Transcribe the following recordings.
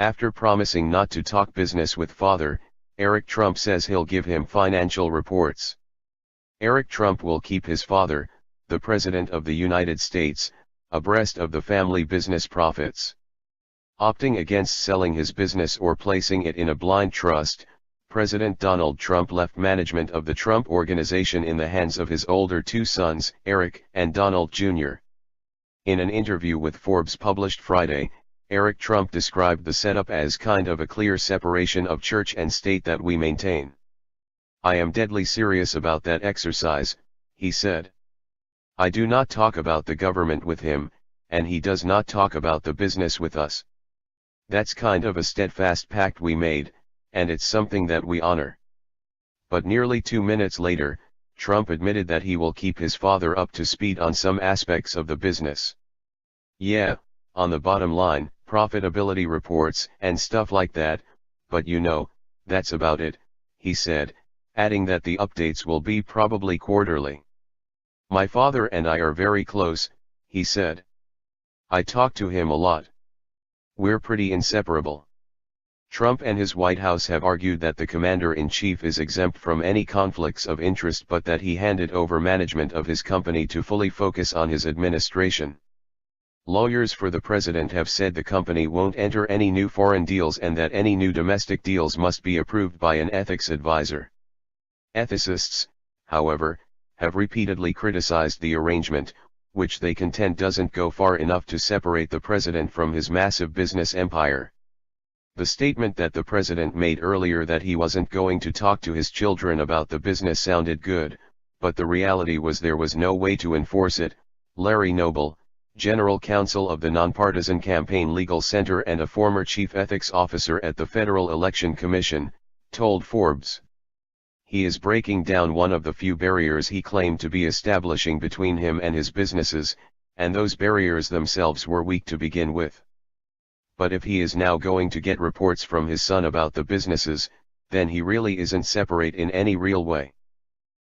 After promising not to talk business with father, Eric Trump says he'll give him financial reports. Eric Trump will keep his father, the President of the United States, abreast of the family business profits. Opting against selling his business or placing it in a blind trust, President Donald Trump left management of the Trump Organization in the hands of his older two sons, Eric and Donald Jr. In an interview with Forbes published Friday, Eric Trump described the setup as kind of a clear separation of church and state that we maintain. "I am deadly serious about that exercise," he said. "I do not talk about the government with him, and he does not talk about the business with us. That's kind of a steadfast pact we made, and it's something that we honor." But nearly 2 minutes later, Trump admitted that he will keep his father up to speed on some aspects of the business. "Yeah, on the bottom line, profitability reports and stuff like that, but that's about it," he said, adding that the updates will be probably quarterly. "My father and I are very close," he said. "I talk to him a lot. We're pretty inseparable." Trump and his White House have argued that the commander-in-chief is exempt from any conflicts of interest but that he handed over management of his company to fully focus on his administration. Lawyers for the president have said the company won't enter any new foreign deals and that any new domestic deals must be approved by an ethics advisor. Ethicists, however, have repeatedly criticized the arrangement, which they contend doesn't go far enough to separate the president from his massive business empire. The statement that the president made earlier that he wasn't going to talk to his children about the business sounded good, but the reality was there was no way to enforce it. Larry Noble, general counsel of the Nonpartisan Campaign Legal Center and a former chief ethics officer at the Federal Election Commission, told Forbes. He is breaking down one of the few barriers he claimed to be establishing between him and his businesses, and those barriers themselves were weak to begin with. But if he is now going to get reports from his son about the businesses, then he really isn't separate in any real way.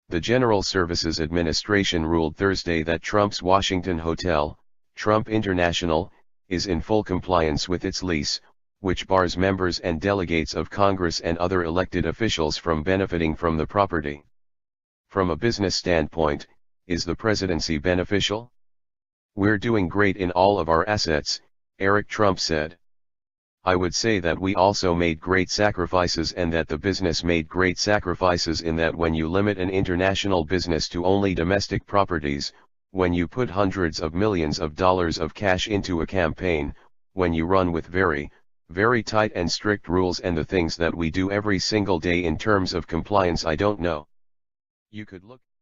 The General Services Administration ruled Thursday that Trump's Washington hotel, Trump International, is in full compliance with its lease, which bars members and delegates of Congress and other elected officials from benefiting from the property. From a business standpoint, is the presidency beneficial? "We're doing great in all of our assets," Eric Trump said. "I would say that we also made great sacrifices and that the business made great sacrifices in that when you limit an international business to only domestic properties, when you put hundreds of millions of dollars of cash into a campaign, when you run with very, very tight and strict rules and the things that we do every single day in terms of compliance, I don't know. You could look